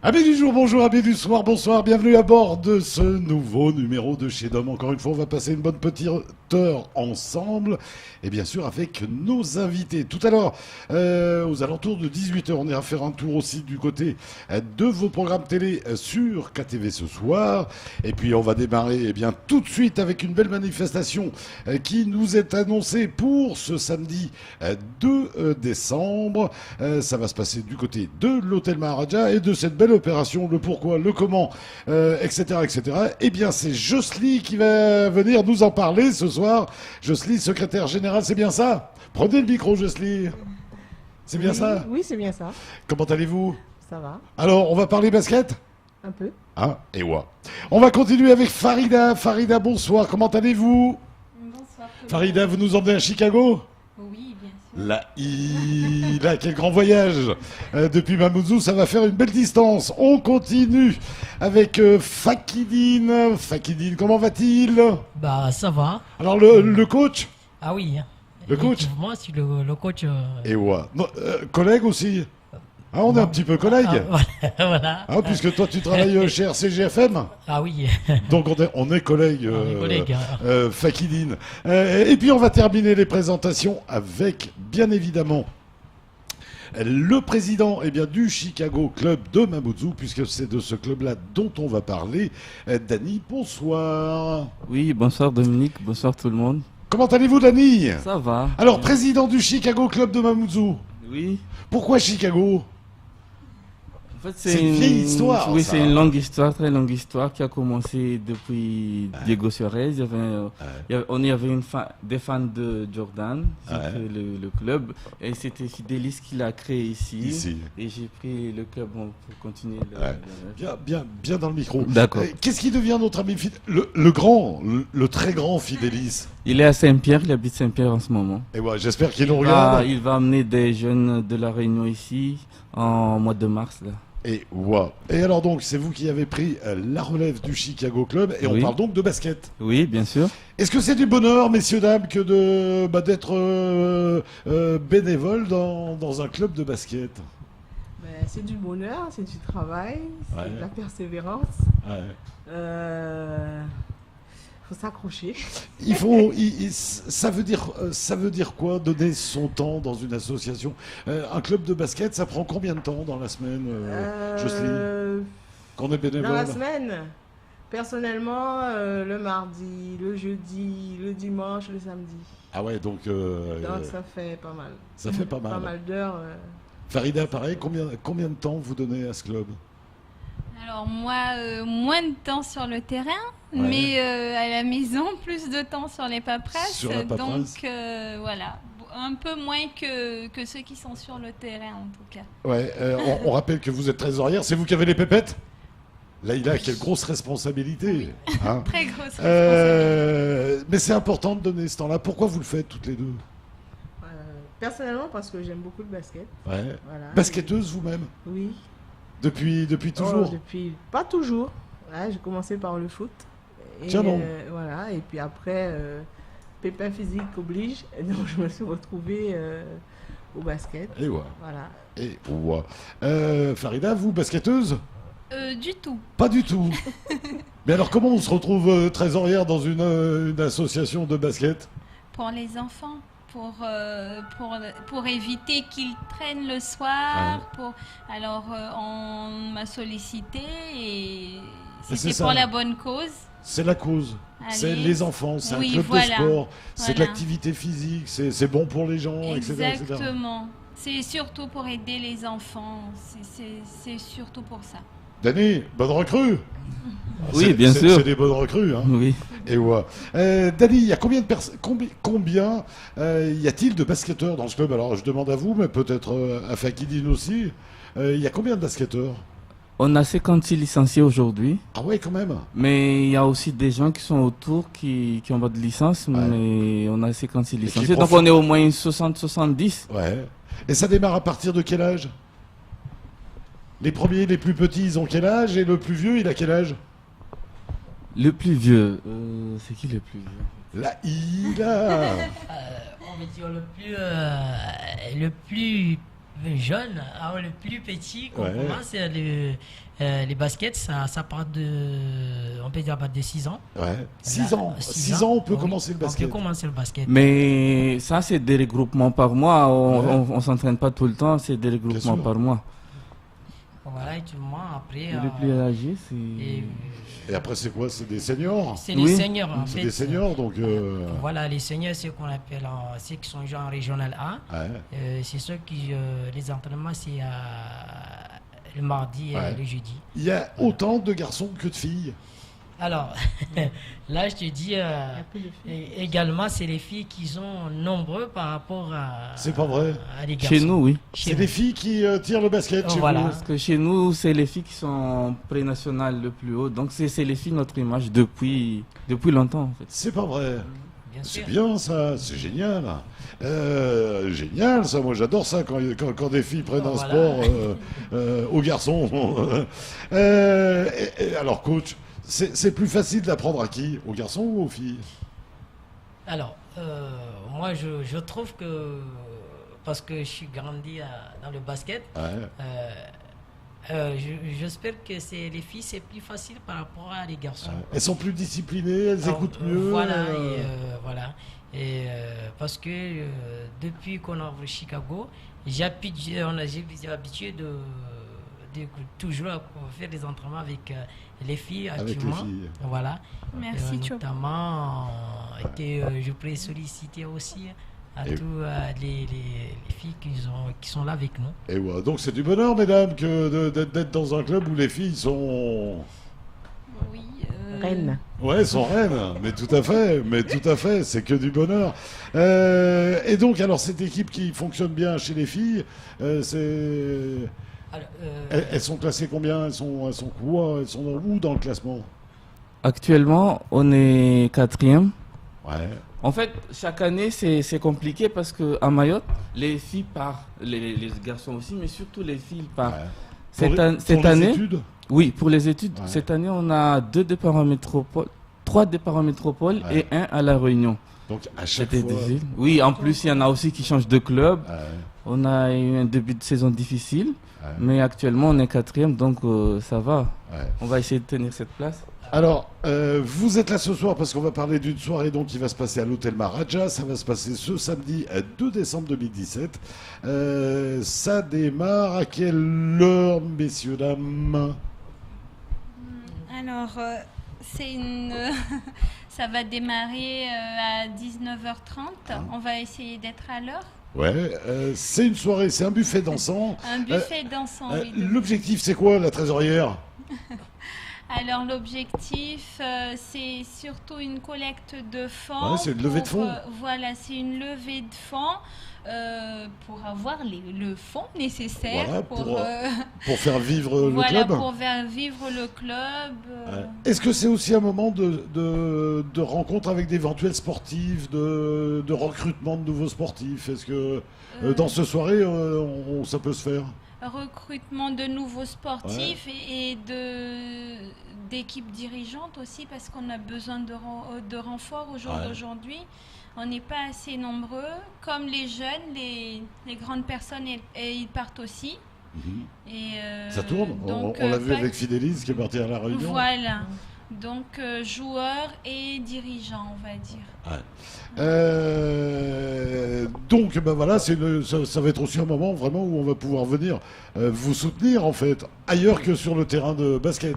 Amis du jour, bonjour, amis du soir, bonsoir, bienvenue à bord de ce nouveau numéro de Chez Dom. Encore une fois, on va passer une bonne petite heure ensemble, et bien sûr avec nos invités. Tout à l'heure, aux alentours de 18 heures, on ira faire un tour aussi du côté de vos programmes télé sur KTV ce soir. Et puis on va démarrer tout de suite avec une belle manifestation qui nous est annoncée pour ce samedi 2 décembre. Ça va se passer du côté de l'hôtel Maharaja et de cette belle opération, le pourquoi, le comment, etc., etc. Eh bien, c'est Jocelyne qui va venir nous en parler ce soir. Jocelyne, secrétaire générale, c'est bien ça? Prenez le micro, Jocelyne. C'est bien ça? Oui, c'est bien ça. Comment allez-vous? Ça va. Alors, on va parler basket? Un peu. Ah, et ouais. On va continuer avec Farida. Farida, bonsoir. Comment allez-vous? Bonsoir. Farida, vous nous emmenez à Chicago? Oui, bien sûr. Là, quel grand voyage depuis Mamoudzou, ça va faire une belle distance. On continue avec Fakidine. Fakidine, comment va-t-il? Bah ça va. Alors le coach? Ah oui. Le coach? Moi, c'est le coach. Et ouais. Non, collègue aussi? Ah, on est un petit peu collègue. Voilà. Ah, puisque toi tu travailles chez RCGFM. Ah oui. Donc on est collègues, On est collègues, Fakidine. Et puis on va terminer les présentations avec, bien évidemment, le président du Chicago Club de Mamoudzou, puisque c'est de ce club-là dont on va parler. Dany, bonsoir. Oui, bonsoir Dominique, bonsoir tout le monde. Comment allez-vous, Dany? Ça va. Alors, président du Chicago Club de Mamoudzou. Oui. Pourquoi Chicago? En fait, C'est une vieille histoire. Oui, ça. c'est une longue histoire, très longue histoire qui a commencé depuis Diego Suarez. On y avait des fans de Jordan, j'ai créé le club, et c'était Fidelis qui l'a créé ici. Et j'ai pris le club pour continuer. Bien dans le micro. D'accord. Qu'est-ce qui devient notre ami le très grand Fidelis? Il est à Saint-Pierre, il habite Saint-Pierre en ce moment. Et ouais, j'espère qu'il nous regarde. Il va amener des jeunes de la Réunion ici en mois de mars. Là. Et alors donc, c'est vous qui avez pris la relève du Chicago Club, et on parle donc de basket. Oui, bien sûr. Est-ce que c'est du bonheur, messieurs, dames, que d'être bénévole dans un club de basket? C'est du bonheur, c'est du travail, c'est de la persévérance. Faut s'accrocher. Ça veut dire quoi, donner son temps dans une association? Un club de basket, ça prend combien de temps dans la semaine, Jocelyne, qu'on est bénévole? Dans la semaine, personnellement, le mardi, le jeudi, le dimanche, le samedi. Ah ouais, donc ça fait pas mal. Ça fait pas mal. Pas mal d'heures. Farida, pareil, combien de temps vous donnez à ce club? Alors moi, moins de temps sur le terrain, mais à la maison, plus de temps sur les paperasses. Donc voilà, un peu moins que ceux qui sont sur le terrain en tout cas. Ouais, on rappelle que vous êtes trésorière, c'est vous qui avez les pépettes? Laïla, quelle grosse responsabilité. Hein. Très grosse responsabilité. Mais c'est important de donner ce temps-là. Pourquoi vous le faites toutes les deux? Personnellement, parce que j'aime beaucoup le basket. Ouais. Voilà. Basketteuse vous-même? Oui. Depuis toujours? Pas toujours. J'ai commencé par le foot. Tiens donc. Voilà. Et puis après, pépin physique oblige. Et donc je me suis retrouvée au basket. Et ouais. Voilà. Et ouais. Farida, vous, basketteuse? Du tout. Pas du tout. Mais alors comment on se retrouve trésorière dans une association de basket? Pour les enfants. Pour éviter qu'ils traînent le soir. Alors, on m'a sollicité et c'était pour la bonne cause. C'est la cause. Allez. C'est les enfants, c'est un club de sport, c'est de l'activité physique, c'est bon pour les gens, etc. Exactement. C'est surtout pour aider les enfants. C'est surtout pour ça. Dany, bonne recrue. Oui, bien sûr. C'est des bonnes recrues. Hein. Oui. Et ouais. Dany, il y a combien y a-t-il de basketteurs dans ce club? Alors, je demande à vous, mais peut-être à Fakidine aussi. Il y a combien de basketteurs? On a 56 licenciés aujourd'hui. Ah ouais, quand même. Mais il y a aussi des gens qui sont autour qui ont pas de licence, mais on a 56 licenciés. Donc on est au moins 60-70. Ouais. Et ça démarre à partir de quel âge? Les premiers, les plus petits, ils ont quel âge? Et le plus vieux, il a quel âge? Le plus vieux, c'est qui le plus vieux? Là, il a... On va dire le plus jeune, alors le plus petit, qu'on commence, c'est les baskets, ça part on peut dire à partir de 6 ans. Ouais. 6 ans. 6 ans, on peut commencer le basket. On peut commencer le basket. Mais ça, c'est des regroupements par mois. On s'entraîne pas tout le temps, c'est des regroupements par mois. Voilà, et tout le monde, après... Le plus âgé, c'est... Et après, c'est quoi? C'est des seniors? C'est des seniors, en fait. C'est des seniors, donc... Voilà, les seniors, c'est ce qu'on appelle... ceux qui sont joués en régional A. Ouais. C'est ceux qui... les entraînements, c'est le mardi et le jeudi. Il y a autant de garçons que de filles? Alors, là, je te dis, également, c'est les filles qui sont nombreux par rapport c'est pas vrai. À les garçons. Chez nous, oui. C'est les filles qui tirent le basket chez vous. Parce que chez nous, c'est les filles qui sont pré-nationales le plus haut. Donc, c'est les filles, notre image, depuis longtemps, en fait. C'est pas vrai. C'est bien, ça. C'est génial. Génial, ça. Moi, j'adore ça quand des filles prennent un sport aux garçons. Alors, coach... C'est plus facile d'apprendre à qui? Aux garçons ou aux filles? Alors, moi, je trouve que, parce que je suis grandi dans le basket, j'espère que les filles, c'est plus facile par rapport à les garçons. Elles sont plus disciplinées, elles écoutent mieux. Voilà. Et parce que depuis qu'on est à Chicago, j'ai l'habitude de toujours faire des entraînements avec les filles actuellement. Avec les filles. Voilà. Merci, notamment, je pourrais solliciter aussi à tous les filles qui sont là avec nous. Et ouais, donc c'est du bonheur, mesdames, que d'être dans un club où les filles sont... Oui. Reines. Ouais, elles sont reines, mais tout à fait, c'est que du bonheur. Et donc, alors, cette équipe qui fonctionne bien chez les filles, c'est... Alors, elles sont classées combien? Elles sont quoi? Elles sont où dans le classement? Actuellement, on est 4e. Ouais. En fait, chaque année, c'est compliqué parce qu'à Mayotte, les filles partent, les garçons aussi, mais surtout les filles partent. Ouais. Cette année, études? Oui, pour les études. Ouais. Cette année, on a 2 départs en métropole, 3 départs en métropole et 1 à La Réunion. Donc à chaque fois... difficile. Oui, en plus, il y en a aussi qui changent de club. Ouais. On a eu un début de saison difficile. Mais actuellement, on est 4e, donc ça va. Ouais. On va essayer de tenir cette place. Alors, vous êtes là ce soir parce qu'on va parler d'une soirée donc, qui va se passer à l'Hôtel Maharaja. Ça va se passer ce samedi 2 décembre 2017. Ça démarre à quelle heure, messieurs, dames? Alors, ça va démarrer à 19h30. On va essayer d'être à l'heure. Ouais, c'est une soirée, c'est un buffet dansant. Un buffet dansant, oui. L'objectif, c'est quoi, la trésorière? Alors, l'objectif, c'est surtout une collecte de fonds. Ouais, c'est une levée de fonds. Voilà, c'est une levée de fonds pour avoir le fonds nécessaire pour faire vivre le club. Pour faire vivre le club. Est-ce que c'est aussi un moment de rencontre avec d'éventuels sportifs, de recrutement de nouveaux sportifs? Est-ce que dans ce soirée, ça peut se faire? Recrutement de nouveaux sportifs et d'équipes dirigeantes aussi, parce qu'on a besoin de renforts au jour d'aujourd'hui. On n'est pas assez nombreux. Comme les jeunes, les grandes personnes, ils partent aussi. Et, ça tourne. Donc, on l'a vu avec Fidélis qui est parti à La Réunion. Voilà. Donc, joueurs et dirigeants, on va dire. Donc, ben voilà, ça va être aussi un moment vraiment où on va pouvoir venir vous soutenir, en fait, ailleurs que sur le terrain de basket.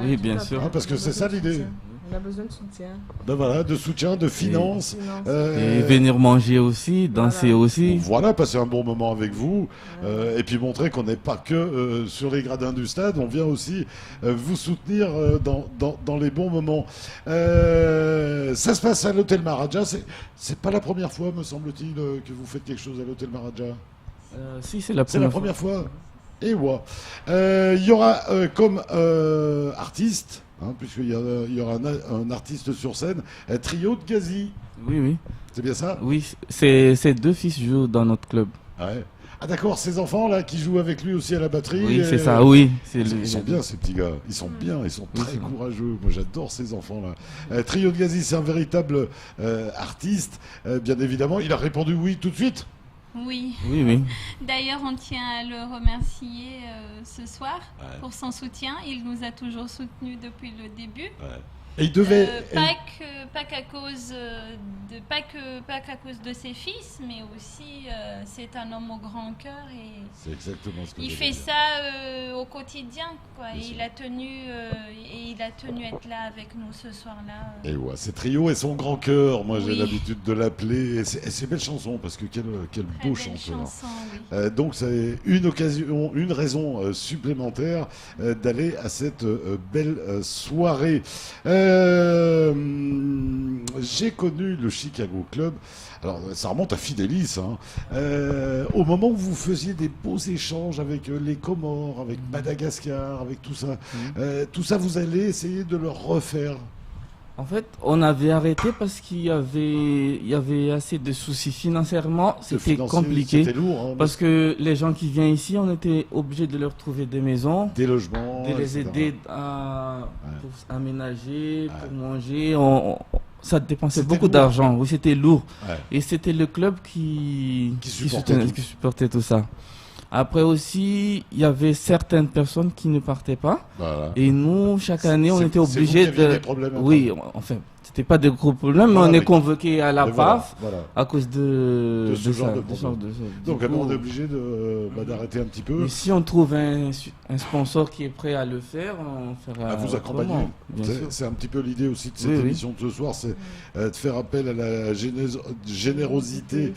Oui, bien sûr. Parce que c'est ça l'idée. On a besoin de soutien. Ben voilà, de soutien, de finances. Et venir manger aussi, danser aussi. Voilà, passer un bon moment avec vous. Et puis montrer qu'on n'est pas que sur les gradins du stade. On vient aussi vous soutenir dans les bons moments. Ça se passe à l'Hôtel Maharaja. C'est pas la première fois, me semble-t-il, que vous faites quelque chose à l'Hôtel Maharaja. Si, c'est la première fois. Et ouais. Il y aura comme artiste... puisqu'il y aura un artiste sur scène, un trio de Gazi. Oui. C'est bien ça? Oui, ces 2 fils jouent dans notre club. Ouais. Ah d'accord, ces enfants là qui jouent avec lui aussi à la batterie. Oui, c'est ça, oui. Ils sont bien ces petits gars, ils sont bien, ils sont très courageux. Moi j'adore ces enfants là. Trio de Gazi, c'est un véritable artiste, bien évidemment. Il a répondu oui tout de suite. Oui. Oui. D'ailleurs, on tient à le remercier ce soir pour son soutien. Il nous a toujours soutenus depuis le début. Et il devait... pas qu'à cause de ses fils, mais aussi c'est un homme au grand cœur et c'est exactement ce que il fait ça au quotidien, quoi. Et il a tenu à être là avec nous ce soir-là. Et ouais, c'est Trio et son grand cœur. Moi, j'ai l'habitude de l'appeler. Et c'est belle chanson parce que quel beau chanteur. Oui. Donc, c'est une raison supplémentaire d'aller à cette belle soirée. J'ai connu le Chicago Club. Alors, ça remonte à Fidélis, hein. Au moment où vous faisiez des beaux échanges avec les Comores, avec Madagascar, avec tout ça, vous allez essayer de le refaire. En fait, on avait arrêté parce qu'il y avait assez de soucis financièrement. C'était compliqué. C'était lourd. Hein, parce que les gens qui viennent ici, on était obligé de leur trouver des maisons, des logements, de les aider à pour aménager, pour manger. Ça dépensait beaucoup d'argent. Oui, c'était lourd. Et c'était le club qui supportait tout ça. Après aussi, il y avait certaines personnes qui ne partaient pas. Voilà. Et nous, chaque année, on était obligés de... Oui, enfin, c'était pas de gros problèmes, mais on est convoqué à la PAF à cause de ce genre de problème. Donc, on est obligé d'arrêter un petit peu. Mais si on trouve un sponsor qui est prêt à le faire, on fera... À vous accompagner. C'est un petit peu l'idée aussi de cette émission de ce soir, c'est de faire appel à la générosité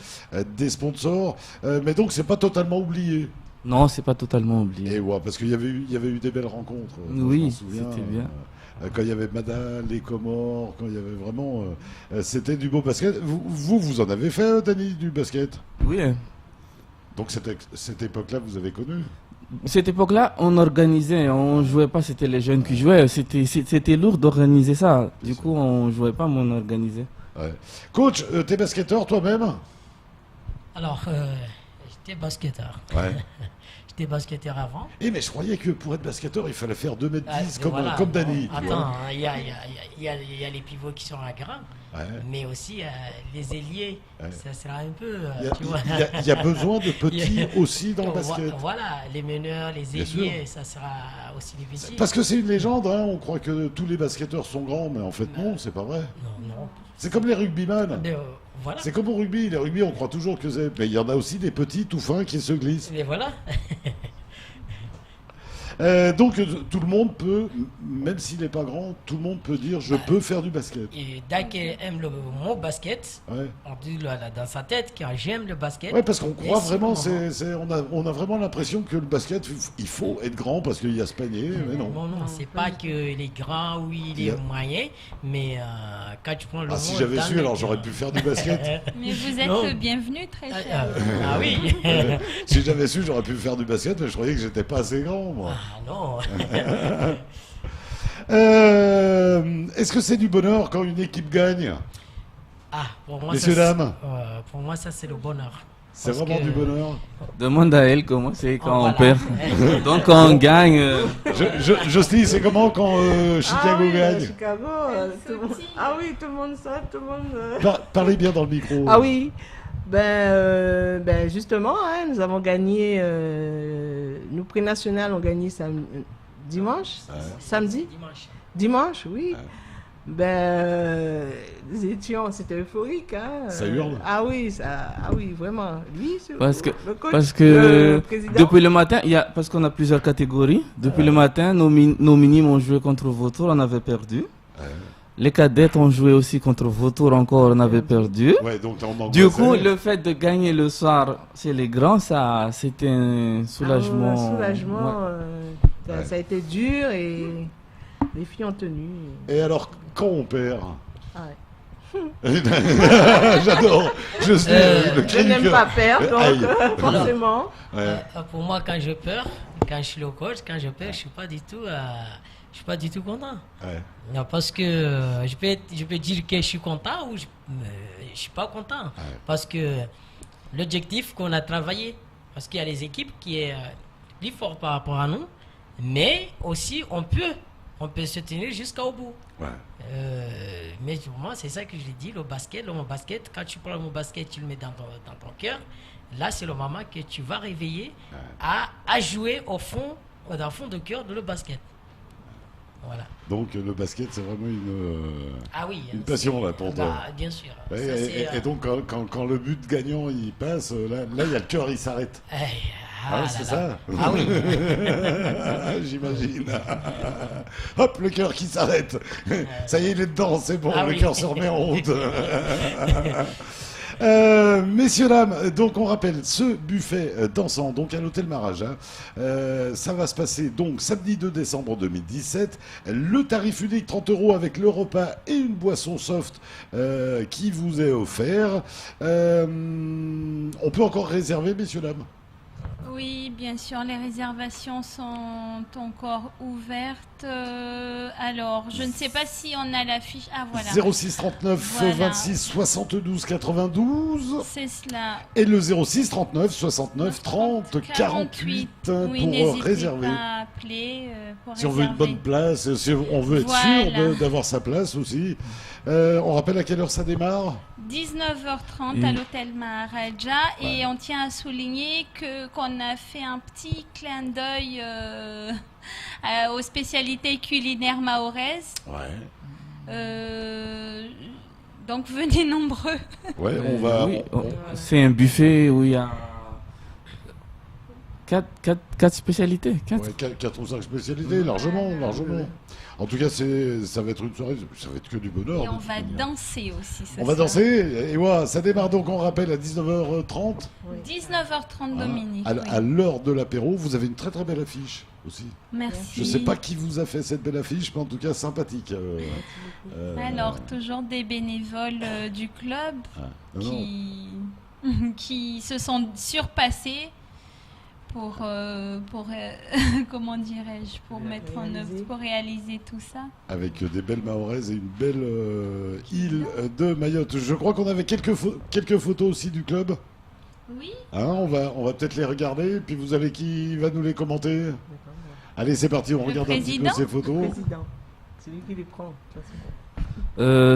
des sponsors. Mais donc, c'est pas totalement oublié. Non, c'est pas totalement oublié. Et parce qu'il y avait eu des belles rencontres. Oui, c'était bien. Quand il y avait Mada, les Comores, quand il y avait vraiment... c'était du beau basket. Vous en avez fait, Dany, du basket? Oui. Donc cette époque-là, vous avez connu? Cette époque-là, on organisait, on jouait pas, c'était les jeunes qui jouaient. C'était lourd d'organiser ça. Du coup, on jouait pas, mais on organisait. Ouais. Coach, t'es basketteur toi-même? Alors, j'étais basketteur. Ouais. J'étais basketteur avant. Mais je croyais que pour être basketteur, il fallait faire 2m10 comme Dany. Attends, il y a les pivots qui sont à grain, mais aussi les ailiers. Ça sera un peu. Il y a besoin de petits aussi dans le basket. Voilà, les meneurs, les ailiers, ça sera aussi des petits. Parce que c'est une légende, hein, on croit que tous les basketteurs sont grands, mais en fait non, c'est pas vrai. Non. C'est comme les rugbyman. Voilà. C'est comme au rugby. Les rugby, on croit toujours que c'est... Mais il y en a aussi des petits tout fins qui se glissent. Et voilà. Donc tout le monde peut, même s'il n'est pas grand, tout le monde peut dire je peux faire du basket. Et dès qu'il aime le mot basket, on dit dans sa tête que j'aime le basket. Oui, parce qu'on croit vraiment, on a vraiment l'impression que le basket, il faut être grand parce qu'il y a ce panier, mais non. Non, c'est pas qu'il est grand ou il est moyen, mais quand tu prends le mot... si j'avais su, alors j'aurais pu faire du basket. Mais vous êtes bienvenu, très cher. Ah oui. Si j'avais su, j'aurais pu faire du basket, mais je croyais que j'étais pas assez grand, moi. Ah non. Est-ce que c'est du bonheur quand une équipe gagne? Pour moi, messieurs, dames. Pour moi, ça c'est le bonheur. C'est vraiment du bonheur. Demande à elle comment c'est quand on perd. Donc quand on gagne. Jocelyne, c'est comment quand Chicago gagne? Chicago, tout le monde saute, tout le monde. Parlez bien dans le micro. Ah oui. Justement, nous avons gagné, nous pré-national ont gagné dimanche, samedi, dimanche, oui. C'était euphorique. Hein. Ça hurle. Ah oui, vraiment. Lui, parce le que président. Depuis le matin, parce qu'on a plusieurs catégories. Depuis le matin, nos minimes ont joué contre Vautour, on avait perdu. Les cadettes ont joué aussi contre Vautour encore, on avait perdu. Du coup, le fait de gagner le soir chez les grands, c'était un soulagement. Ça a été dur et les filles ont tenu. Et alors, quand on perd? J'adore. Je n'aime pas perdre, donc forcément. Pour moi, quand je perds, quand je suis le coach, quand je perds, je suis pas du tout content. Non, parce que je peux dire que je suis content ou je suis pas content. Parce que l'objectif qu'on a travaillé, parce qu'il y a les équipes qui est plus fort par rapport à nous, mais aussi on peut on peut se tenir jusqu'au bout. Ouais. Mais pour moi, c'est ça que je dis, le basket, quand tu prends mon basket, tu le mets dans ton cœur, là, c'est le moment que tu vas réveiller à jouer au fond de cœur de le basket. Voilà. Donc le basket, c'est vraiment une passion là pour toi. Bien sûr. Ouais, et donc quand le but gagnant il passe, là il y a le cœur, il s'arrête. C'est ça. Ah oui. J'imagine. Hop, le cœur qui s'arrête. Ça y est, il est dedans, c'est bon, le cœur se remet en route. Messieurs, dames, donc on rappelle ce buffet dansant donc à l'hôtel Maraja. Ça va se passer donc samedi 2 décembre 2017. Le tarif unique 30 € avec le repas et une boisson soft qui vous est offert. On peut encore réserver, messieurs, dames? Oui, bien sûr, les réservations sont encore ouvertes. Alors, je ne sais pas si on a l'affiche. Ah, voilà. 06 39 26 72 92. C'est cela. Et le 06 39 69 30 48 pour réserver. Pas à appeler, pour si on veut une bonne place, si on veut être sûr d'avoir sa place aussi. On rappelle à quelle heure ça démarre? 19h30 à l'hôtel Maharaja. Et on tient à souligner qu'on a fait un petit clin d'œil aux spécialités culinaires mahoraises. Donc venez nombreux. C'est un buffet où il y a 4 spécialités. 4 ou 5 spécialités, largement. En tout cas, ça va être une soirée, ça va être que du bonheur. Et on va danser aussi. On va danser, et voilà, ça démarre donc, on rappelle, à 19h30. 19h30, Dominique. À l'heure de l'apéro, vous avez une très très belle affiche aussi. Merci. Je ne sais pas qui vous a fait cette belle affiche, mais en tout cas sympathique. Alors, toujours des bénévoles du club qui se sont surpassés pour comment dirais-je, pour mettre en œuvre, pour réaliser tout ça. Avec des belles mahoraises et une belle île de Mayotte. Je crois qu'on avait quelques photos aussi du club. Oui. On va peut-être les regarder, puis vous allez qui va nous les commenter. Allez, c'est parti, on regarde un petit peu ces photos. Le président, celui qui les prend.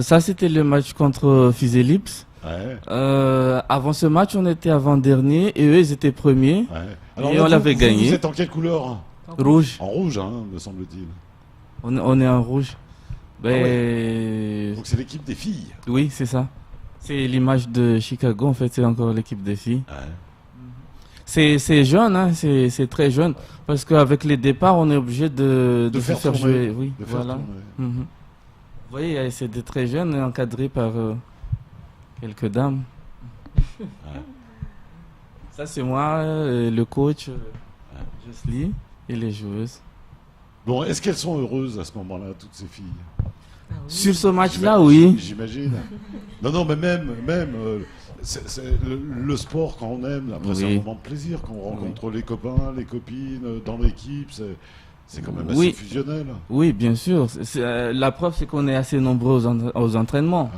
Ça, c'était le match contre Fuselips. Avant ce match, on était avant-dernier et eux, ils étaient premiers. Alors, et on l'avait gagné. Vous êtes en quelle couleur? Rouge. En rouge, me semble-t-il. On est en rouge. Donc c'est l'équipe des filles. Oui, c'est ça. C'est l'image de Chicago, en fait, c'est encore l'équipe des filles. C'est jeune, c'est très jeune. Parce qu'avec les départs, on est obligé de faire jouer. Oui, voilà. Vous voyez, c'est des très jeunes encadrés par quelques dames. Ça, c'est moi, le coach, Jocelyne, et les joueuses. Bon, est-ce qu'elles sont heureuses à ce moment-là, toutes ces filles? Sur ce match-là, oui. J'imagine. Non, mais même le sport, quand on aime, après, c'est un moment de plaisir, quand on rencontre les copains, les copines, dans l'équipe, c'est quand même assez fusionnel. Oui, bien sûr. La preuve, c'est qu'on est assez nombreux aux entraînements.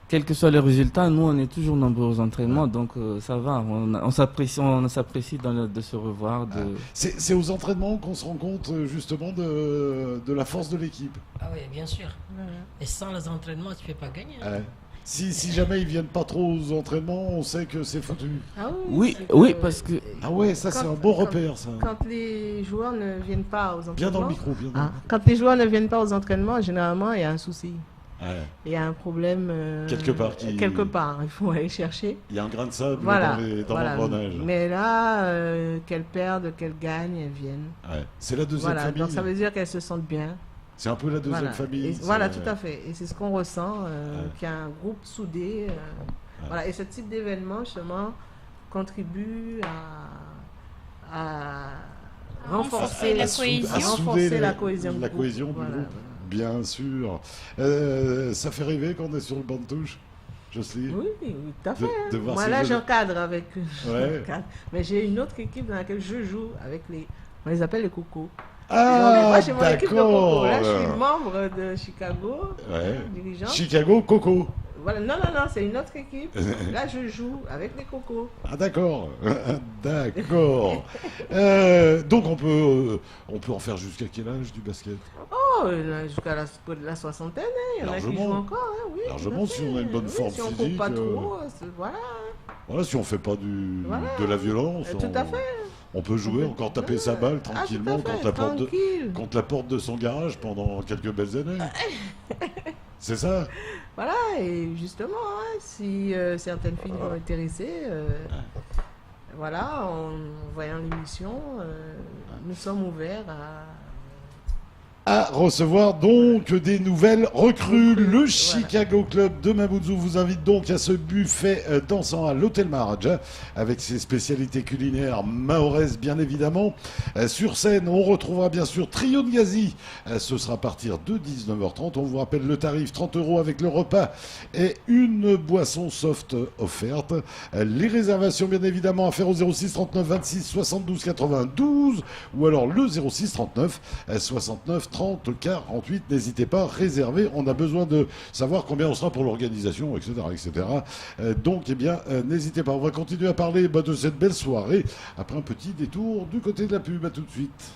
Quels que soient les résultats, nous, on est toujours nombreux aux entraînements, donc ça va. On s'apprécie de se revoir. C'est aux entraînements qu'on se rend compte, justement, de la force de l'équipe. Ah oui, bien sûr. Et sans les entraînements, tu ne peux pas gagner. Si jamais ils viennent pas trop aux entraînements, on sait que c'est foutu. Oui, parce que... Ah ouais, ça c'est un bon repère, ça. Quand les joueurs ne viennent pas aux entraînements... Bien dans le micro, Quand les joueurs ne viennent pas aux entraînements, généralement, il y a un souci. Il y a un problème... Quelque part, il faut aller chercher. Il y a un grain de sable dans l'engrenage. Mais là, qu'elles perdent, qu'elles gagnent, elles viennent. C'est la deuxième famille. Donc ça veut dire qu'elles se sentent bien. C'est un peu la deuxième famille. Voilà, tout à fait. Et c'est ce qu'on ressent, qu'il y a un groupe soudé. Et ce type d'événement, justement, contribue à renforcer la cohésion. La cohésion du groupe, bien sûr. Ça fait rêver quand on est sur le banc de touche, Jocelyne? Oui, tout à fait. Moi, là, j'encadre avec... Mais j'ai une autre équipe dans laquelle je joue avec on les appelle les cocos. Moi, j'ai mon équipe de coco. Là, je suis membre de Chicago, dirigeant. Chicago Coco. Voilà, non, c'est une autre équipe. Là, je joue avec les cocos. Ah, d'accord. D'accord. Donc, on peut en faire jusqu'à quel âge du basket? Oh, jusqu'à la soixantaine, il y en a qui jouent encore. Oui, largement, si on a une bonne forme physique. Si on ne pas trop, voilà. Voilà, si on ne fait pas de la violence. Tout à fait. On peut jouer, encore taper sa balle tranquillement contre la porte de son garage pendant quelques belles années. C'est ça? Voilà, et justement, si certaines filles sont intéressées, voilà, en voyant l'émission, nous sommes ouverts à recevoir donc des nouvelles recrues. Le Chicago Club de Mamoudzou vous invite donc à ce buffet dansant à l'Hôtel Maharaja avec ses spécialités culinaires mahoraises bien évidemment. Sur scène, on retrouvera bien sûr Trio de Gazi. Ce sera à partir de 19h30. On vous rappelle le tarif, 30 € avec le repas et une boisson soft offerte. Les réservations bien évidemment à faire au 06 39 26 72 92 ou alors le 06 39 69 30 48, n'hésitez pas, réservez, on a besoin de savoir combien on sera pour l'organisation, etc. Donc, n'hésitez pas, on va continuer à parler de cette belle soirée après un petit détour du côté de la pub. À tout de suite.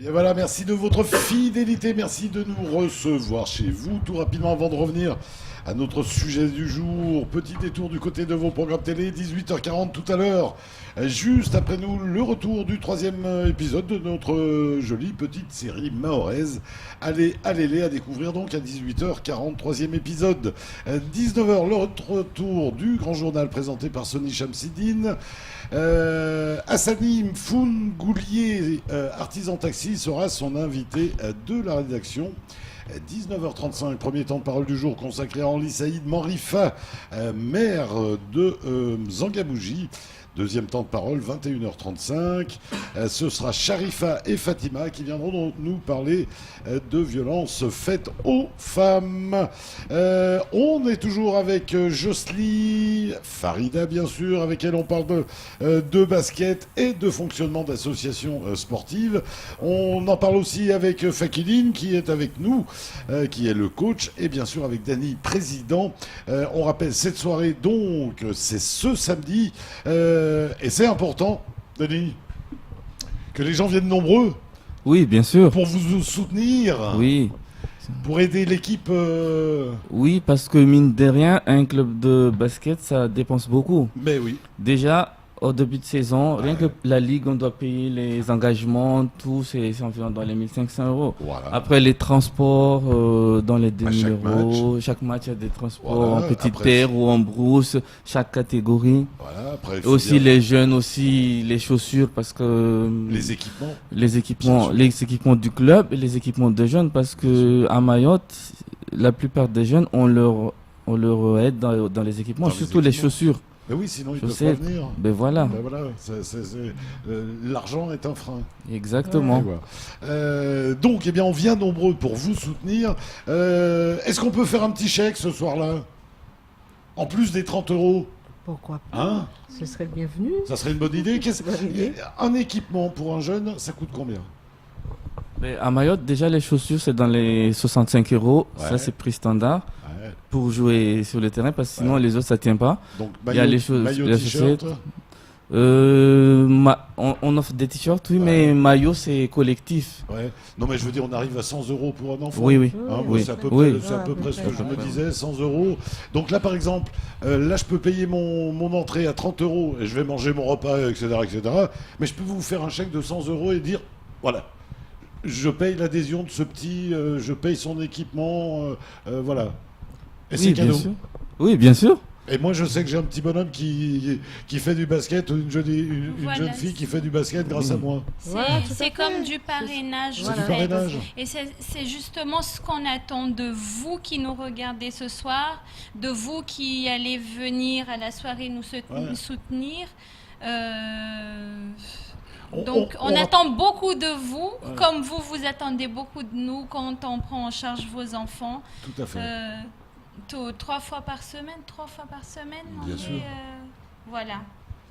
Et voilà, merci de votre fidélité, merci de nous recevoir chez vous. Tout rapidement avant de revenir à notre sujet du jour, petit détour du côté de vos programmes télé, 18h40 tout à l'heure. Juste après nous, le retour du 3e épisode de notre jolie petite série mahoraise. Allez-les à découvrir donc à 18h40, 3e épisode. 19h, le retour du grand journal présenté par Sonny Chamsidine. Hassani Mfoun-Goulier, artisan taxi, sera son invité de la rédaction. 19h35, premier temps de parole du jour consacré à Henri Saïd Manrifa, maire de Zangabouji. Deuxième temps de parole, 21h35. Ce sera Sharifa et Fatima qui viendront nous parler de violences faites aux femmes. On est toujours avec Jocely, Farida bien sûr, avec elle on parle de basket et de fonctionnement d'associations sportives. On en parle aussi avec Fakidine qui est avec nous, qui est le coach, et bien sûr avec Dany, président. On rappelle cette soirée donc, c'est ce samedi. Et c'est important, Dany, que les gens viennent nombreux. Oui, bien sûr. Pour vous soutenir. Oui. Pour aider l'équipe. Oui, parce que mine de rien, un club de basket, ça dépense beaucoup. Mais oui. Déjà, au début de saison, rien que la Ligue, on doit payer les engagements, tout, c'est environ dans les 1500 €. Voilà. Après, les transports dans les 2000 €. Chaque match, il y a des transports en petite terre ou en brousse, chaque catégorie. Voilà. Après, aussi les jeunes, aussi les chaussures, parce que... Les équipements du club et les équipements des jeunes, parce que à Mayotte, la plupart des jeunes, on leur aide dans les équipements, surtout les chaussures. Mais oui, sinon ils ne peuvent pas venir. Ben voilà. L'argent est un frein. Exactement. Voilà. Donc, on vient nombreux pour vous soutenir. Est-ce qu'on peut faire un petit chèque ce soir-là? En plus des 30 €? Pourquoi pas? Ce serait le bienvenu. Ça serait une bonne idée. Un équipement pour un jeune, ça coûte combien? Mais à Mayotte, déjà, les chaussures, c'est dans les 65 €. Ça, c'est prix standard. Pour jouer sur le terrain, parce que sinon les autres ça tient pas. Donc il y a les t-shirt. On offre des t-shirts, oui, mais maillot c'est collectif. Ouais. Non mais je veux dire, on arrive à 100 € pour un enfant. Oui. C'est à peu près ce que je me disais, 100 €. Donc là par exemple, là je peux payer mon entrée à 30 € et je vais manger mon repas, etc. Mais je peux vous faire un chèque de 100 € et dire, voilà, je paye l'adhésion de ce petit, je paye son équipement, voilà. Et c'est cadeau. Oui, bien sûr. Et moi, je sais que j'ai un petit bonhomme qui fait du basket, une jeune fille qui fait du basket grâce à moi. C'est comme du parrainage. C'est du parrainage. Et c'est justement ce qu'on attend de vous qui nous regardez ce soir, de vous qui allez venir à la soirée nous soutenir. Donc, on attend beaucoup de vous, comme vous attendez beaucoup de nous quand on prend en charge vos enfants. Tout à fait. 3 fois par semaine. Bien sûr. Voilà.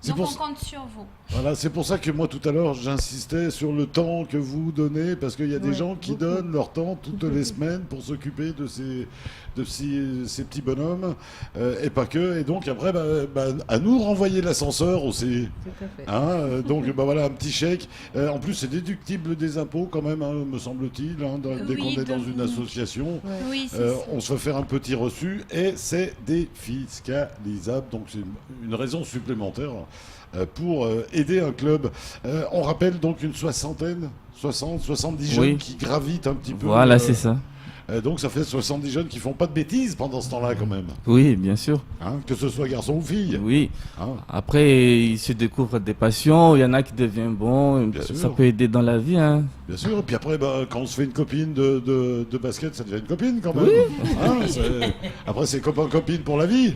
Donc on compte sur vous. Voilà, c'est pour ça que moi tout à l'heure j'insistais sur le temps que vous donnez, parce qu'il y a des gens qui donnent leur temps toutes les semaines pour s'occuper de ces petits bonhommes, et pas que. Et donc après, à nous de renvoyer l'ascenseur aussi. Tout à fait. Hein, donc voilà, un petit chèque. En plus, c'est déductible des impôts quand même, hein, me semble-t-il, hein, dès qu'on est dans une association. Ouais. Oui, on se fait faire un petit reçu et c'est défiscalisable. Donc c'est une raison supplémentaire pour aider un club. On rappelle donc une 70 jeunes qui gravitent un petit peu. Voilà, c'est ça. Donc ça fait 70 jeunes qui font pas de bêtises pendant ce temps-là quand même. Oui, bien sûr. Hein, que ce soit garçon ou fille. Oui. Hein. Après, ils se découvrent des passions. Il y en a qui deviennent bons. Ça peut aider dans la vie. Hein. Bien sûr. Et puis après, quand on se fait une copine de basket, ça devient une copine quand même. Oui. Hein, après, c'est copain-copine pour la vie.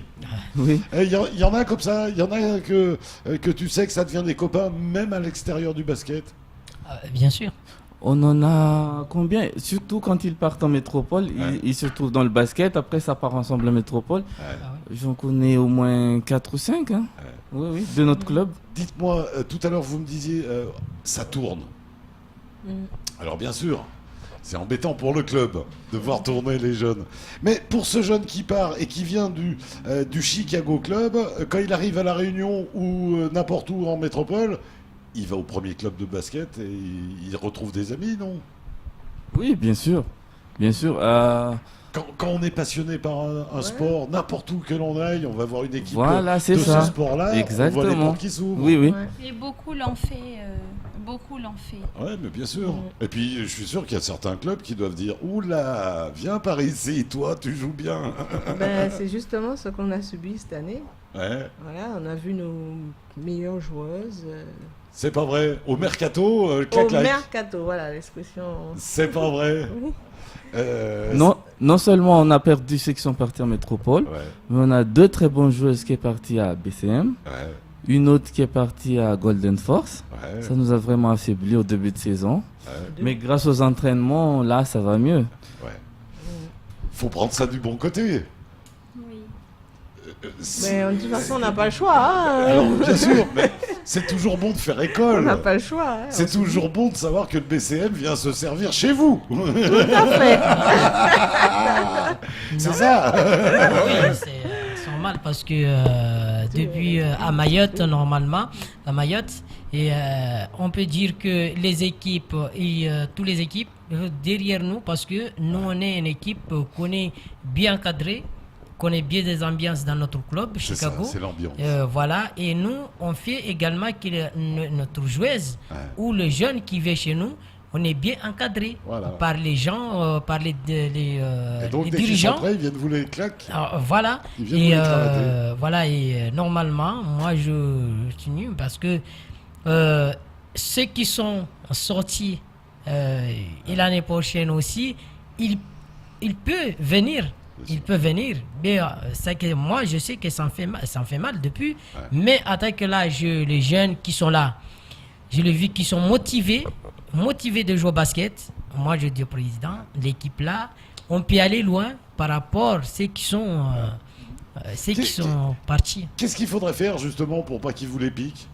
Oui. Il y en a comme ça. Il y en a que tu sais que ça devient des copains même à l'extérieur du basket. Bien sûr. On en a combien? Surtout quand ils partent en métropole, ils se trouvent dans le basket, après ça part ensemble en métropole. J'en connais au moins 4 ou 5 hein. Oui, de notre club. Dites-moi, tout à l'heure vous me disiez, ça tourne. Alors bien sûr, c'est embêtant pour le club de voir tourner les jeunes. Mais pour ce jeune qui part et qui vient du Chicago Club, quand il arrive à La Réunion ou n'importe où en métropole, il va au premier club de basket et il retrouve des amis, non? Oui, bien sûr. Bien sûr. Quand on est passionné par un sport, n'importe où que l'on aille, on va voir une équipe de ce sport-là. Exactement. On voit les portes qui s'ouvrent. Oui, oui. Et beaucoup l'ont fait. Oui, mais bien sûr. Et puis, je suis sûr qu'il y a certains clubs qui doivent dire « Oula, viens par ici, toi, tu joues bien. » C'est justement ce qu'on a subi cette année. Ouais. Voilà, on a vu nos meilleures joueuses. C'est pas vrai. Au mercato, mercato, voilà l'expression. C'est pas vrai. Oui. Non seulement on a perdu ceux qui sont partis en métropole, mais on a 2 très bonnes joueuses qui est partie à BCM. Une autre qui est partie à Golden Force. Ça nous a vraiment affaibli au début de saison. Mais grâce aux entraînements, là, ça va mieux. Faut prendre ça du bon côté. Mais de toute façon, on n'a pas le choix. Hein. Alors, bien sûr, mais c'est toujours bon de faire école. On n'a pas le choix. Hein, c'est toujours bon de savoir que le BCM vient se servir chez vous. Tout à fait. C'est ça. Oui, c'est normal parce que depuis à Mayotte, normalement, à Mayotte, et on peut dire que les équipes, toutes les équipes derrière nous, parce que nous, on est une équipe qu'on est bien encadrée. Connaît bien des ambiances dans notre club, Chicago. C'est l'ambiance. Voilà, et nous, on fait également que notre joueuse ou le jeune qui vient chez nous, on est bien encadré par les gens, par les dirigeants. Après, ils viennent vous les claquer. Voilà. Et normalement, moi, je continue parce que ceux qui sont sortis et l'année prochaine aussi, ils peuvent venir. Il peut venir, mais c'est que moi je sais que ça me fait mal depuis. Mais à tel que là, les jeunes qui sont là, je les vis qui sont motivés de jouer au basket. Moi je dis au président, l'équipe là, on peut aller loin par rapport à ceux qui sont partis. Qu'est-ce qu'il faudrait faire justement pour pas qu'ils vous les piquent?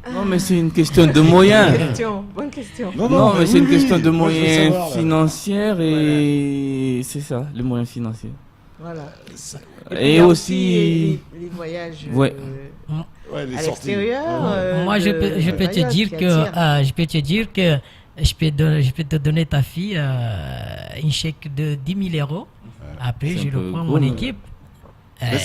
Non, mais c'est une question de moyens. Bonne question. Non, mais c'est une question de moyens financiers et c'est ça, les moyens financiers. Voilà. Et aussi les voyages les à sorties. l'extérieur. Moi, je peux te dire que je peux te donner ta fille un chèque de 10 000 euros. Après, je le prends mon équipe. Mais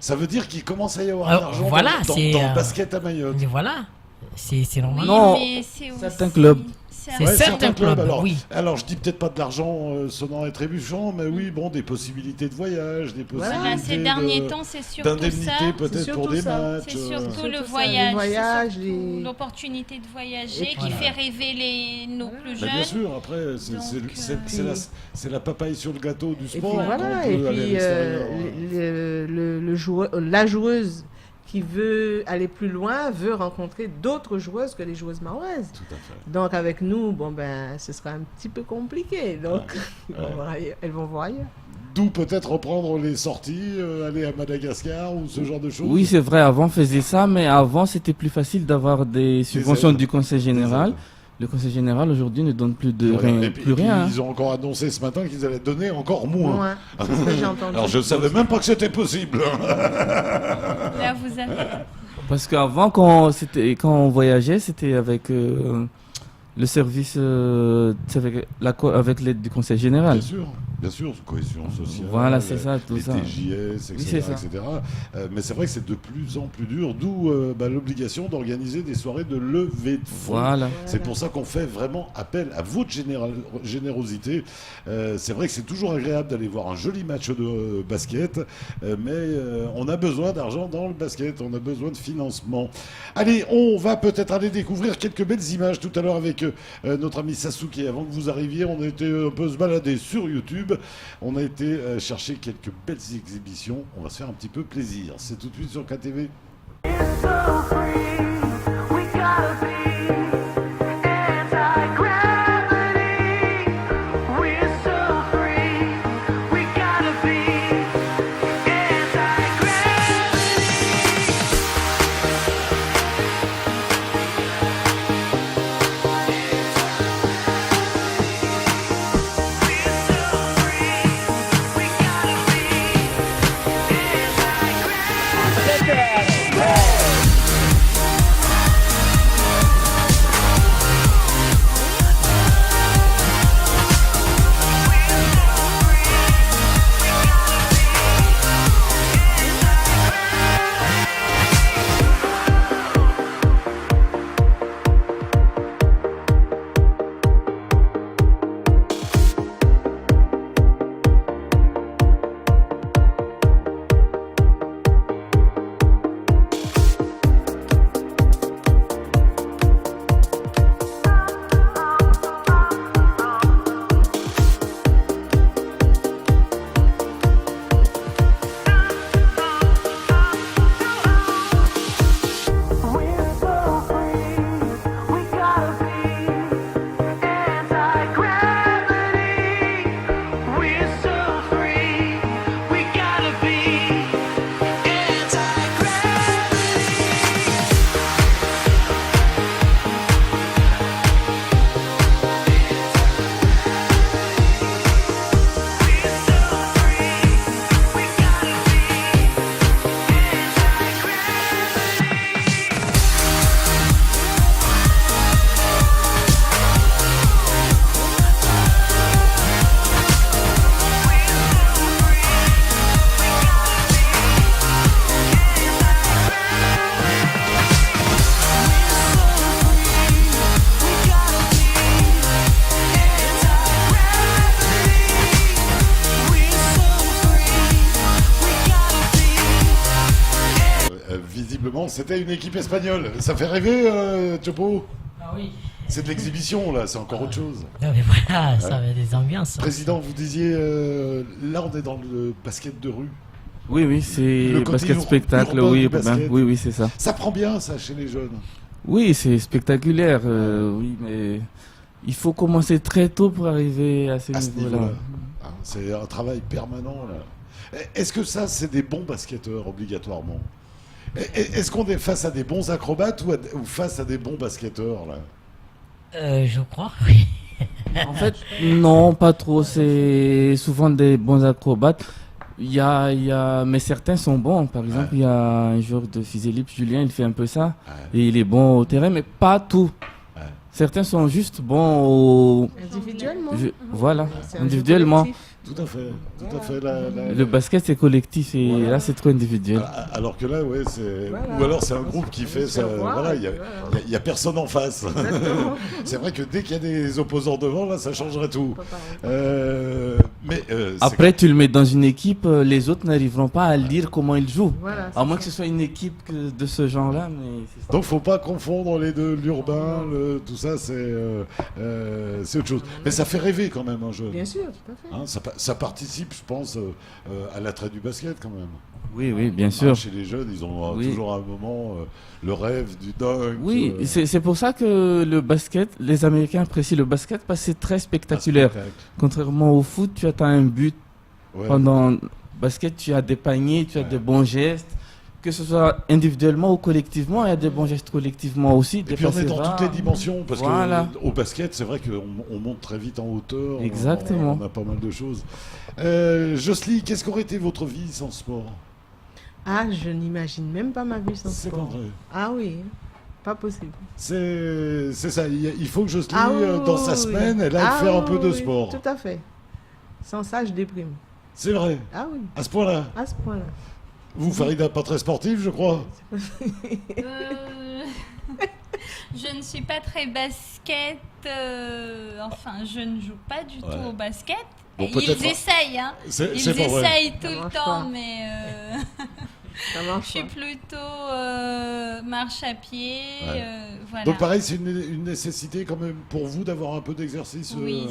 ça veut dire qu'il commence à y avoir de l'argent dans le basket à Mayotte. Voilà, c'est normal. Oui, non, mais c'est certains clubs. C'est certains clubs, oui. Alors, je dis peut-être pas de l'argent sonnant et trébuchant, mais oui, bon, des possibilités de voyage, des possibilités ces derniers temps, c'est surtout d'indemnité ça. peut-être pour des matchs. C'est surtout le voyage, voyage, l'opportunité de voyager qui fait rêver nos plus jeunes. Bien sûr, après, c'est la papaye sur le gâteau du sport. Et puis, la joueuse qui veut aller plus loin veut rencontrer d'autres joueuses que les joueuses mahorais. Tout à fait. Donc avec nous, ce sera un petit peu compliqué. Donc elles vont voir ailleurs. D'où peut-être reprendre les sorties, aller à Madagascar ou ce genre de choses. Oui, c'est vrai, avant on faisait ça, mais avant c'était plus facile d'avoir des subventions du Conseil général. Le Conseil général aujourd'hui ne donne plus rien. Ils ont encore annoncé ce matin qu'ils allaient donner encore moins. C'est ce que j'ai entendu. Alors je ne savais même pas que c'était possible. Là, vous avez... Parce qu'avant, quand on voyageait, c'était avec le service avec l'aide du Conseil général. Bien sûr, cohésion sociale. Voilà, c'est ça, tout ça. Les TJS, etc. Mais c'est vrai que c'est de plus en plus dur, d'où l'obligation d'organiser des soirées de levée de fonds. Voilà. C'est pour ça qu'on fait vraiment appel à votre générosité. C'est vrai que c'est toujours agréable d'aller voir un joli match de basket, mais on a besoin d'argent dans le basket, on a besoin de financement. Allez, on va peut-être aller découvrir quelques belles images tout à l'heure avec notre ami Sasuke. Avant que vous arriviez, on était un peu se balader sur YouTube. On a été chercher quelques belles exhibitions. On va se faire un petit peu plaisir. C'est tout de suite sur KTV. C'était une équipe espagnole. Ça fait rêver, Chopo? Ah oui. C'est de l'exhibition, là, c'est encore autre chose. Non, mais voilà, ça avait des ambiances. Président, vous disiez, là, on est dans le basket de rue. Oui, c'est le basket spectacle, oui, c'est ça. Ça prend bien, ça, chez les jeunes? Oui, c'est spectaculaire, oui, mais il faut commencer très tôt pour arriver à ce niveau-là. C'est un travail permanent, là. Est-ce que ça, c'est des bons basketteurs, obligatoirement? Est-ce qu'on est face à des bons acrobates ou face à des bons basketteurs, là? Je crois, oui. En fait, non, pas trop. C'est souvent des bons acrobates. Mais certains sont bons. Par exemple, il y a un joueur de Physélip, Julien, il fait un peu ça. Et il est bon au terrain, mais pas tout. Certains sont juste bons individuellement. Voilà, individuellement. Tout à fait. Le basket, c'est collectif et là, c'est trop individuel. Alors que là, c'est... Ou alors, c'est un groupe qui fait ça. Voilà, il n'y a personne en face. C'est vrai que dès qu'il y a des opposants devant, là, ça changerait tout. Après, tu le mets dans une équipe, les autres n'arriveront pas à lire comment ils jouent. Voilà, à moins que ce soit une équipe de ce genre-là. Donc, il ne faut pas confondre les deux, l'urbain, tout ça, c'est autre chose. Mais ça fait rêver quand même un jeu. Bien sûr, tout à fait. Ça participe, je pense, à l'attrait du basket quand même. Oui, oui, bien sûr. Chez les jeunes, ils ont toujours à un moment le rêve du dunk. Oui, c'est pour ça que le basket, les Américains apprécient le basket parce que c'est très spectaculaire. Contrairement au foot, tu attends un but. Pendant le basket, tu as des paniers, tu as des bons gestes. Que ce soit individuellement ou collectivement, il y a des bons gestes collectivement aussi. Et puis on est dans toutes les dimensions, parce qu'au basket, c'est vrai qu'on monte très vite en hauteur. Exactement. On a pas mal de choses. Jocelyne, qu'est-ce qu'aurait été votre vie sans sport? Ah, je n'imagine même pas ma vie sans sport. C'est pas vrai. Ah oui, pas possible. C'est ça, il faut que Jocelyne, dans sa semaine, elle aille faire un peu de sport. Tout à fait. Sans ça, je déprime. C'est vrai? Ah oui. À ce point-là? À ce point-là. Vous, Farida, pas très sportive, je crois. Je ne suis pas très basket. Enfin, je ne joue pas du tout au basket. Bon, ils essayent, hein. Ils essayent tout le temps, mais je suis plutôt marche à pied. Voilà. Donc pareil, c'est une nécessité quand même pour vous d'avoir un peu d'exercice. Oui,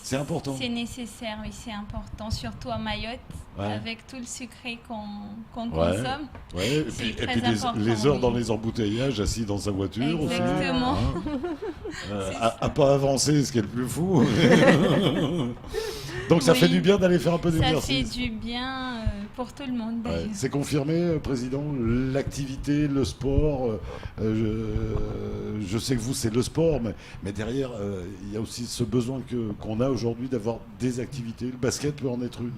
c'est important. C'est nécessaire, oui, c'est important, surtout à Mayotte, avec tout le sucré qu'on consomme. Ouais. Et puis les heures dans les embouteillages, assis dans sa voiture. Exactement. Aussi, à pas avancer, ce qui est le plus fou. Donc ça fait du bien d'aller faire un peu d'exercice. Ça fait du bien pour tout le monde. C'est confirmé, Président, l'activité, le sport. Je sais que vous, c'est le sport, mais derrière, il y a aussi ce besoin qu'on a aujourd'hui d'avoir des activités. Le basket peut en être une.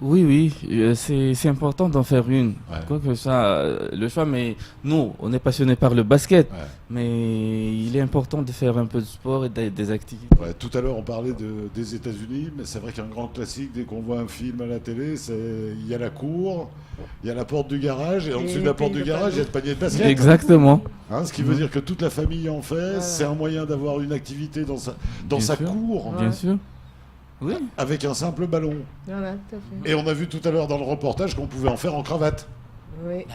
Oui, c'est important d'en faire une. Quoi que ça, le choix, mais nous, on est passionnés par le basket, mais il est important de faire un peu de sport et des activités. Tout à l'heure, on parlait des États-Unis, mais c'est vrai qu'un grand classique, dès qu'on voit un film à la télé, il y a la cour, il y a la porte du garage, et en dessous de la porte du garage, il y a le panier de basket. Exactement. Ce qui veut dire que toute la famille en fait, c'est un moyen d'avoir une activité dans sa cour. Bien sûr. Oui. Avec un simple ballon. Voilà, tout à fait. Et on a vu tout à l'heure dans le reportage qu'on pouvait en faire en cravate. Oui.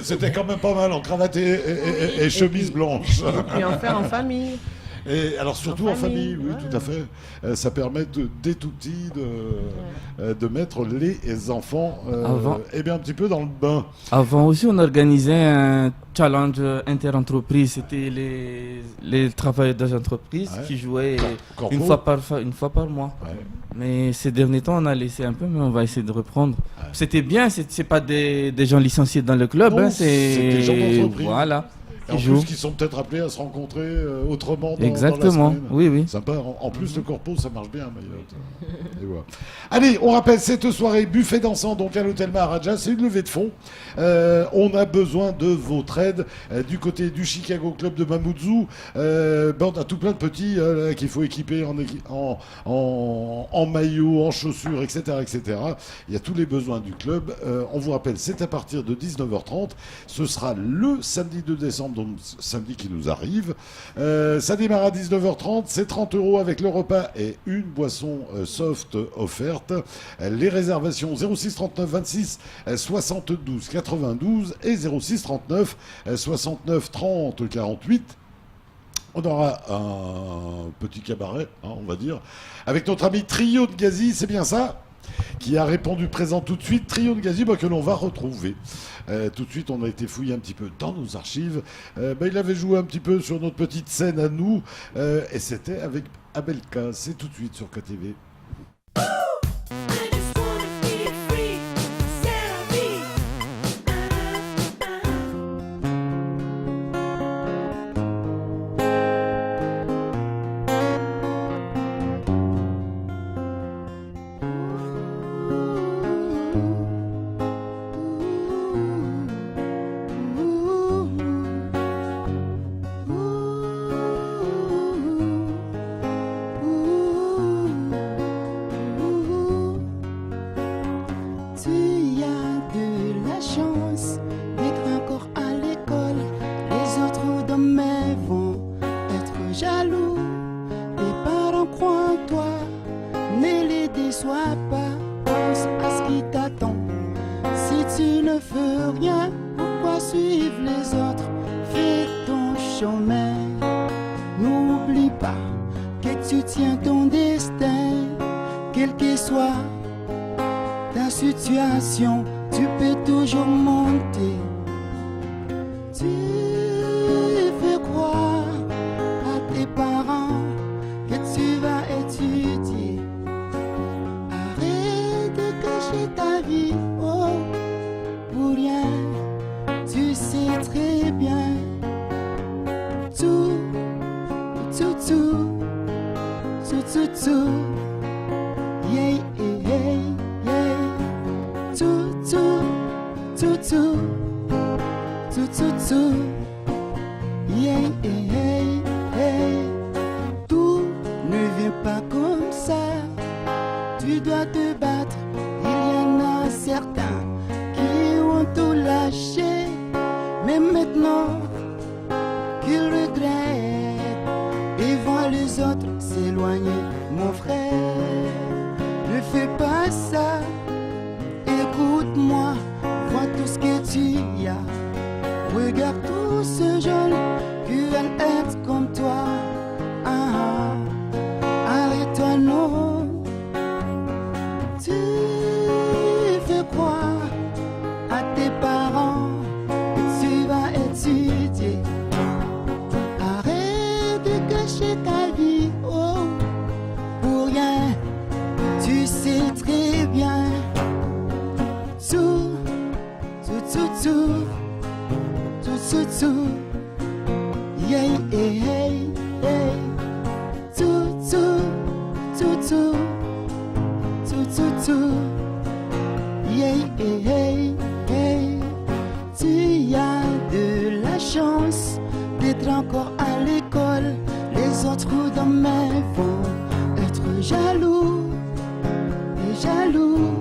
C'était quand même pas mal en cravate et chemise blanche. Et puis en faire en famille. Et alors surtout en famille, oui, tout à fait. Ça permet dès tout petit de mettre les enfants un petit peu dans le bain. Avant aussi, on organisait un challenge interentreprise. C'était les travailleurs des entreprises qui jouaient une fois par mois. Mais ces derniers temps, on a laissé un peu, mais on va essayer de reprendre. C'était bien, c'est pas des gens licenciés dans le club. Non, c'est des gens d'entreprise. Voilà. Et en plus, qui sont peut-être appelés à se rencontrer autrement dans Exactement, la semaine. Oui. Sympa. En plus, le corpo, ça marche bien, Mayotte. Et voilà. Allez, on rappelle cette soirée buffet dansant donc à l'hôtel Maharaja. C'est une levée de fonds. On a besoin de votre aide du côté du Chicago Club de Mamoudzou. On a tout plein de petits qu'il faut équiper en maillot, en chaussures, etc., etc. Il y a tous les besoins du club. On vous rappelle, c'est à partir de 19h30. Ce sera le samedi 2 décembre. Donc samedi qui nous arrive. Ça démarre à 19h30, c'est 30 € avec le repas et une boisson soft offerte. Les réservations 06 39 26 72 92 et 06 39 69 30 48. On aura un petit cabaret, on va dire, avec notre ami Trio de Gazi, c'est bien ça ? Qui a répondu présent tout de suite. Trio de Gazi que l'on va retrouver. Tout de suite, on a été fouiller un petit peu dans nos archives. Il avait joué un petit peu sur notre petite scène à nous. Et c'était avec Abelka. C'est tout de suite sur KTV. Quelle que soit ta situation, tu peux toujours monter. Tu fais croire à tes parents que tu vas étudier. Arrête de cacher ta vie, oh, pour rien. Tu sais très bien tout, yeah, yeah, yeah, tout, yeah, yeah, yeah. Tout ne vient pas comme ça, tu dois te battre. Il y en a certains qui ont tout lâché, mais maintenant qu'ils regrettent et voient les autres s'éloigner. Mon frère, ne fais pas ça, écoute-moi, vois tout ce que tu y as. Regarde tous ces jeunes qui veulent être comme toi. Arrête-toi, non. Tu fais croire à tes parents que tu vas étudier. Arrête de cacher ta vie, oh, pour rien. Tu sais très bien tout, yeah, yeah, yeah, tout, yeah, yeah, yeah. Tu as de la chance d'être encore à l'école. Les autres demain vont être jaloux, et jaloux.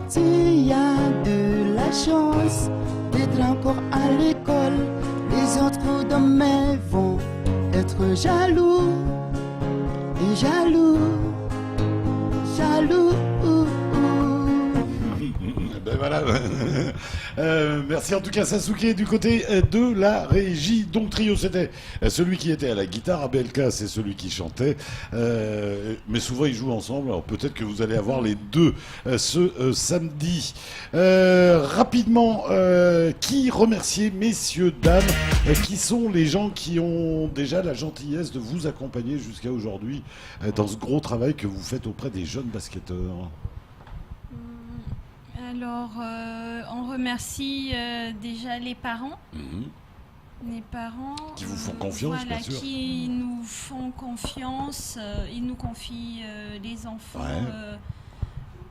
Tu as de la chance d'être encore à l'école. Les autres demain vont être jaloux, et jaloux. Ben voilà. Merci en tout cas Sasuke du côté de la régie. Donc trio, c'était celui qui était à la guitare, Abelka c'est celui qui chantait, mais souvent ils jouent ensemble, alors peut-être que vous allez avoir les deux ce samedi. Rapidement, qui remercier, messieurs, dames, qui sont les gens qui ont déjà la gentillesse de vous accompagner jusqu'à aujourd'hui dans ce gros travail que vous faites auprès des jeunes basketteurs? Alors, on remercie déjà les parents. Les parents qui vous font confiance, voilà, bien sûr. Qui nous font confiance. Ils nous confient les enfants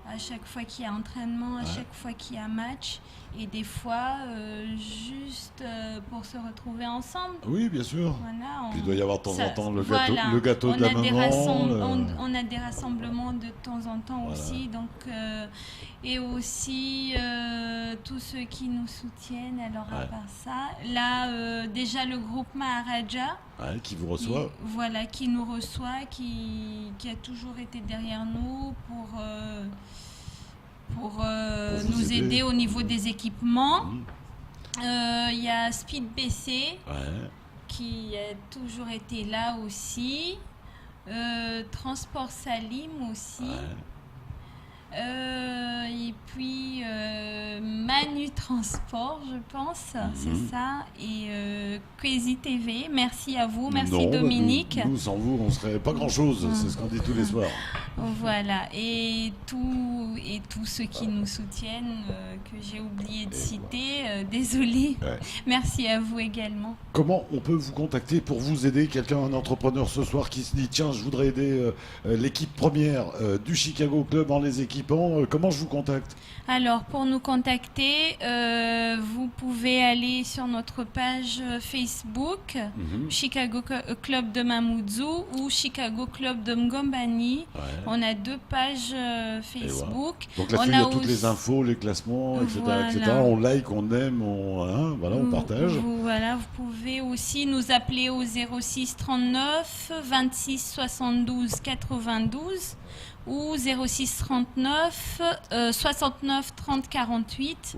à chaque fois qu'il y a entraînement, à chaque fois qu'il y a match. Et des fois, juste pour se retrouver ensemble. Oui, bien sûr. Voilà, il doit y avoir de temps en temps le gâteau de la maman. On a des rassemblements de temps en temps aussi. Donc, et aussi tous ceux qui nous soutiennent. Alors à part ça, là déjà le groupe Maharaja. Qui vous reçoit. Qui nous reçoit, qui a toujours été derrière nous pour nous aider au niveau des équipements. Il y a Speed BC qui a toujours été là aussi. Transport Salim aussi. Et puis Manu Transport, je pense, c'est ça. Et Crazy TV, merci à vous, merci Dominique. Nous, sans vous, on serait pas grand-chose, c'est ce qu'on dit tous les soirs. Voilà, et tous ceux qui nous soutiennent, que j'ai oublié de citer, désolé. Merci à vous également. Comment on peut vous contacter pour vous aider? Quelqu'un, un entrepreneur ce soir qui se dit tiens, je voudrais aider l'équipe première du Chicago Club en les équipant, comment je vous contacte? Alors, pour nous contacter, vous pouvez aller sur notre page Facebook, Chicago Club de Mamoudzou ou Chicago Club de Ngombani. On a 2 pages Facebook. Donc là-dessus, il y a toutes les infos, les classements, etc. On like, on aime, on partage. Vous pouvez aussi nous appeler au 06 39 26 72 92 ou 06 39 69 30 48.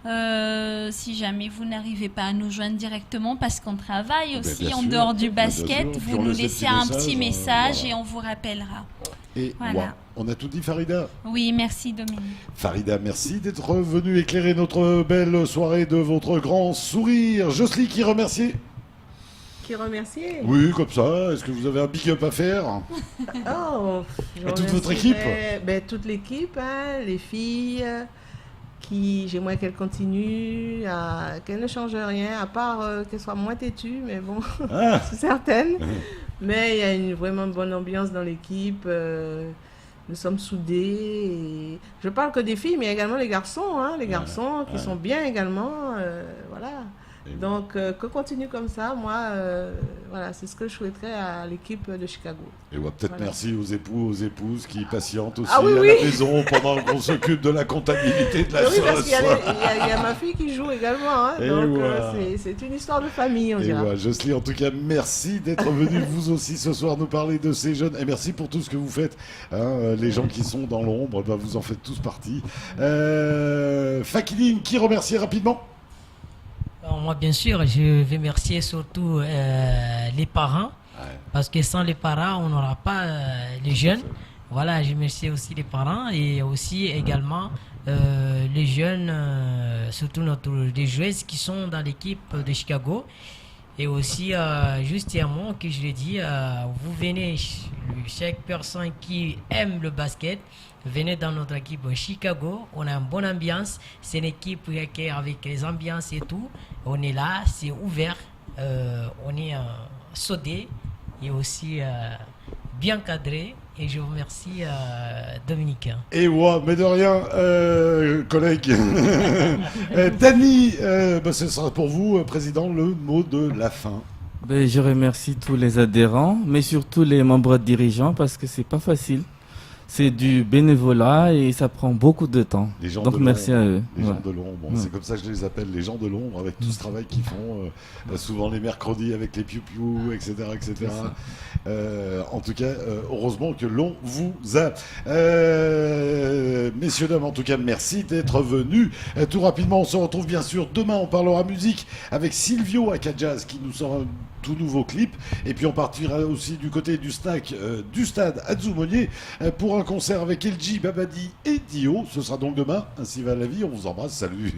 Si jamais vous n'arrivez pas à nous joindre directement, parce qu'on travaille aussi en dehors du basket, vous nous laissez un petit message et on vous rappellera. Et voilà. On a tout dit, Farida? Oui, merci Dominique. Farida, merci d'être venue éclairer notre belle soirée de votre grand sourire. Jocelyne qui remercie. Qui remercie? Oui, comme ça. Est-ce que vous avez un big up à faire? À toute votre équipe? Toute l'équipe, les filles, j'aimerais qu'elles continuent, qu'elles ne changent rien, à part qu'elles soient moins têtues, mais bon, c'est certaines. Mais il y a une vraiment bonne ambiance dans l'équipe. Nous sommes soudés. Et je parle que des filles, mais également les garçons, les garçons qui sont bien également. Voilà. Donc, que continue comme ça, moi, voilà, c'est ce que je souhaiterais à l'équipe de Chicago. Et peut-être merci aux époux, aux épouses qui patientent aussi à la maison pendant qu'on s'occupe de la comptabilité de la sauce. Oui, parce qu'il y a ma fille qui joue également, donc c'est une histoire de famille, on dirait. Jocelyne, en tout cas, merci d'être venue vous aussi ce soir nous parler de ces jeunes, et merci pour tout ce que vous faites. Les gens qui sont dans l'ombre, vous en faites tous partie. Fakiline, qui remercie rapidement? Alors, moi, bien sûr, je vais remercier surtout les parents, parce que sans les parents, on n'aura pas les jeunes. Voilà, je remercie aussi les parents et aussi également les jeunes, surtout des joueuses qui sont dans l'équipe de Chicago. Et aussi, juste un mot que je l'ai dit, vous venez, chaque personne qui aime le basket, venez dans notre équipe Chicago. On a une bonne ambiance. C'est une équipe avec les ambiances et tout. On est là, c'est ouvert. On est soudé et aussi bien cadré. Et je vous remercie, Dominique. Et mais de rien, collègue. Dany, ce sera pour vous, Président, le mot de la fin. Je remercie tous les adhérents, mais surtout les membres dirigeants, parce que c'est pas facile. C'est du bénévolat et ça prend beaucoup de temps. Donc merci à eux. Les gens de l'ombre, c'est comme ça que je les appelle, les gens de l'ombre, avec tout ce travail qu'ils font, souvent les mercredis avec les piou-piou, etc. etc. En tout cas, heureusement que l'on vous a. Messieurs, dames, en tout cas, merci d'être venus. Tout rapidement, on se retrouve bien sûr demain, on parlera musique avec Silvio Acajaz qui nous sort un tout nouveau clip. Et puis on partira aussi du côté du snack du stade Azumonier pour un concert avec LG, Babadi et Dio. Ce sera donc demain. Ainsi va la vie. On vous embrasse. Salut.